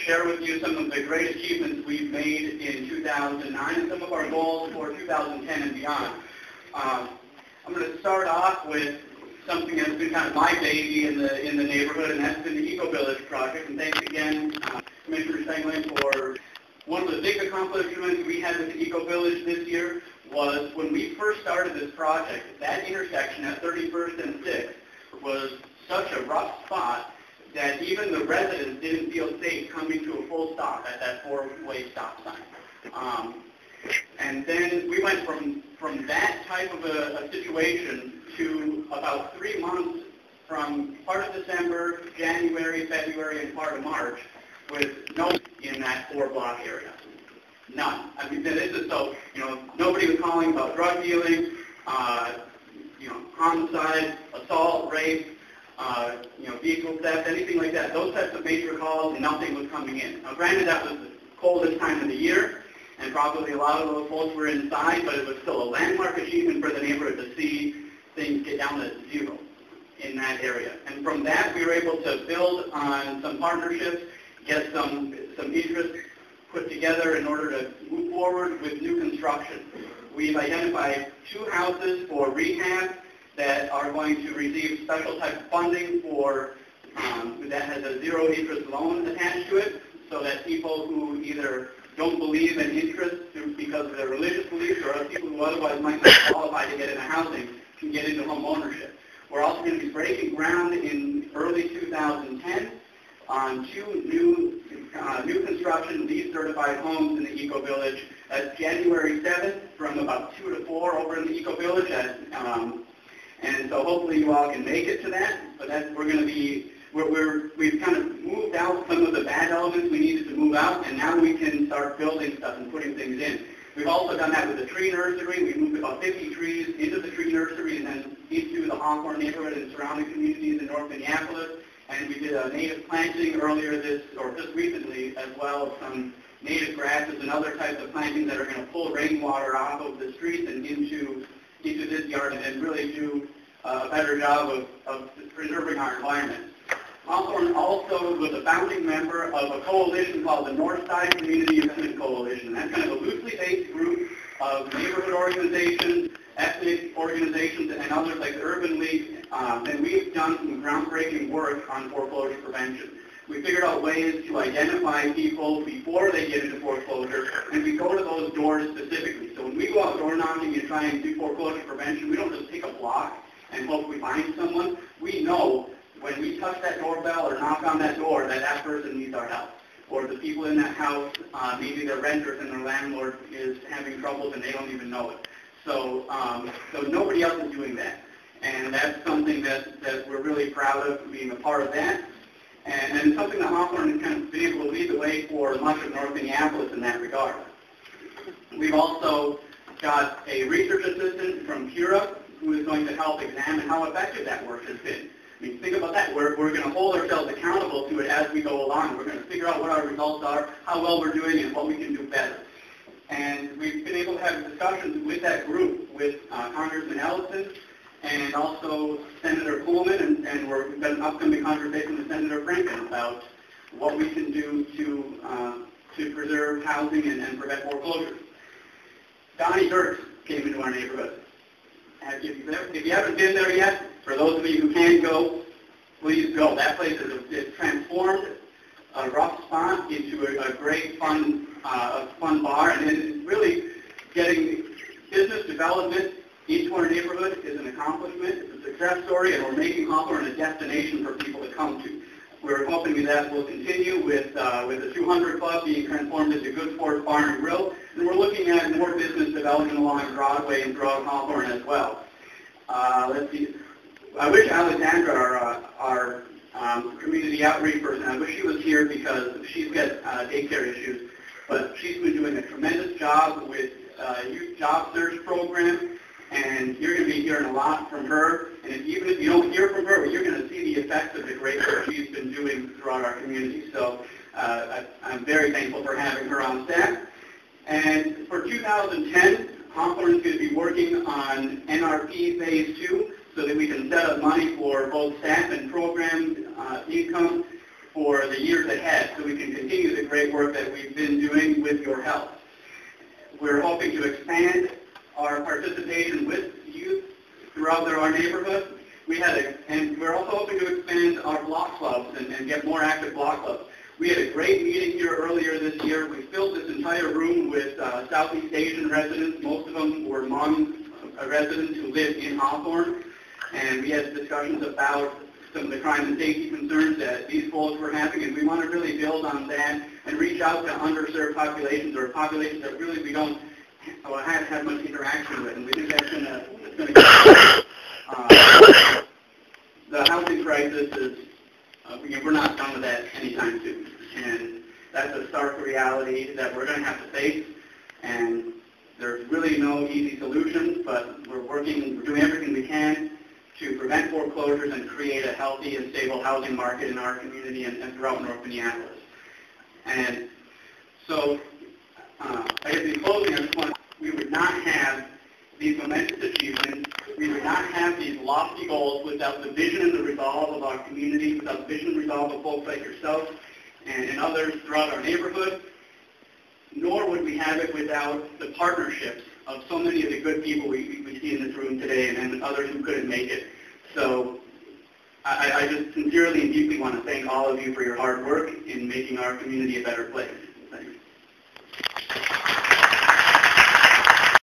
share with you some of the great achievements we've made in 2009 and some of our goals for 2010 and beyond. I'm going to start off with something that's been kind of my baby in the neighborhood, and that's been the Eco Village project. And thanks again, Commissioner Stengling, for one of the big accomplishments we had with the Eco Village this year was when we first started this project, that intersection at 31st and 6th was such a rough spot that even the residents didn't feel safe coming to a full stop at that four-way stop sign. And then we went from that type of a situation to about 3 months from part of December, January, February, and part of March with no in that 4-block area. None. I mean, this is so, nobody was calling about drug dealing, homicide, assault, rape, vehicle theft, anything like that. Those types of major calls, nothing was coming in. Now, granted, that was the coldest time of the year, and probably a lot of those folks were inside, but it was still a landmark achievement for the neighborhood to see things get down to zero in that area. And from that, we were able to build on some partnerships, get some interest put together in order to move forward with new construction. We've identified 2 houses for rehab that are going to receive special type of funding for that has a zero interest loan attached to it, so that people who either don't believe in interest because of their religious beliefs or people who otherwise might not qualify to get into housing can get into home ownership. We're also going to be breaking ground in early 2010 on 2 new construction LEED certified homes in the Eco Village. That's January 7th from about 2 to 4 over in the Eco Village. And so hopefully you all can make it to that. But we're going to be, we've kind of moved out some of the bad elements we needed to move out, and now we can start building stuff and putting things in. We've also done that with the tree nursery. We moved about 50 trees into the tree nursery and then into the Hawthorne neighborhood and surrounding communities in North Minneapolis. And we did a native planting earlier just recently, as well as some native grasses and other types of plantings that are going to pull rainwater off of the streets and into this yard and really do a better job of preserving our environment. Hawthorne also was a founding member of a coalition called the Northside Community Investment Coalition. That's kind of a loosely based group of neighborhood organizations, ethnic organizations, and others like the Urban League, and we've done some groundbreaking work on foreclosure prevention. We figured out ways to identify people before they get into foreclosure, and we go to those doors specifically. So when we go out door knocking and try and do foreclosure prevention, we don't just take a block and hope we find someone. We know when we touch that doorbell or knock on that door that person needs our help. Or the people in that house, maybe they're renters and their landlord is having troubles and they don't even know it. So nobody else is doing that. And that's something that we're really proud of being a part of that. And it's something that Hawthorne has kind of been able to lead the way for much of North Minneapolis in that regard. We've also got a research assistant from Cura who is going to help examine how effective that work has been. I mean, think about that. We're going to hold ourselves accountable to it as we go along. We're going to figure out what our results are, how well we're doing, and what we can do better. And we've been able to have discussions with that group, with Congressman Ellison, and also Senator Coleman, and we've got an upcoming conversation with Senator Franken about what we can do to preserve housing and prevent foreclosures. Donnie Dirks came into our neighborhood. If you haven't been there yet, for those of you who can go, please go. That place is transformed a rough spot into a great fun bar, and it's really getting business development into our neighborhood is an accomplishment. It's a success story, and we're making Hawthorne a destination for people to come to. We're hoping that will continue with the 200 Club being transformed into Good Sports Bar and Grill, and we're looking at more business development along Broadway and throughout Hawthorne as well. Let's see. I wish Alexandra, our community outreach person, I wish she was here because she's got daycare issues, but she's been doing a tremendous job with youth job search program, and you're going to be hearing a lot from her. And even if you don't hear from her, you're going to see the effects of the great work she's been doing throughout our community. So I'm very thankful for having her on staff. And for 2010, Hawthorne is going to be working on NRP Phase 2 so that we can set up money for both staff and program income for the years ahead so we can continue the great work that we've been doing with your help. We're hoping to expand our participation with youth throughout our neighborhood. And we're also hoping to expand our block clubs and get more active block clubs. We had a great meeting here earlier this year. We filled this entire room with Southeast Asian residents. Most of them were Hmong residents who live in Hawthorne. And we had discussions about some of the crime and safety concerns that these folks were having, and we want to really build on that and reach out to underserved populations or populations that really we don't have had much interaction with. And we think that's going to get the housing crisis is, we're not done with that anytime soon. And that's a stark reality that we're going to have to face. And there's really no easy solutions, but we're doing everything we can to prevent foreclosures and create a healthy and stable housing market in our community and throughout North Minneapolis. And so, I guess in closing, I just want we would not have these momentous achievements, we would not have these lofty goals without the vision and the resolve of our community, without the vision and resolve of folks like yourself and others throughout our neighborhood, nor would we have it without the partnerships of so many of the good people we see in this room today and others who couldn't make it. So I just sincerely and deeply want to thank all of you for your hard work in making our community a better place.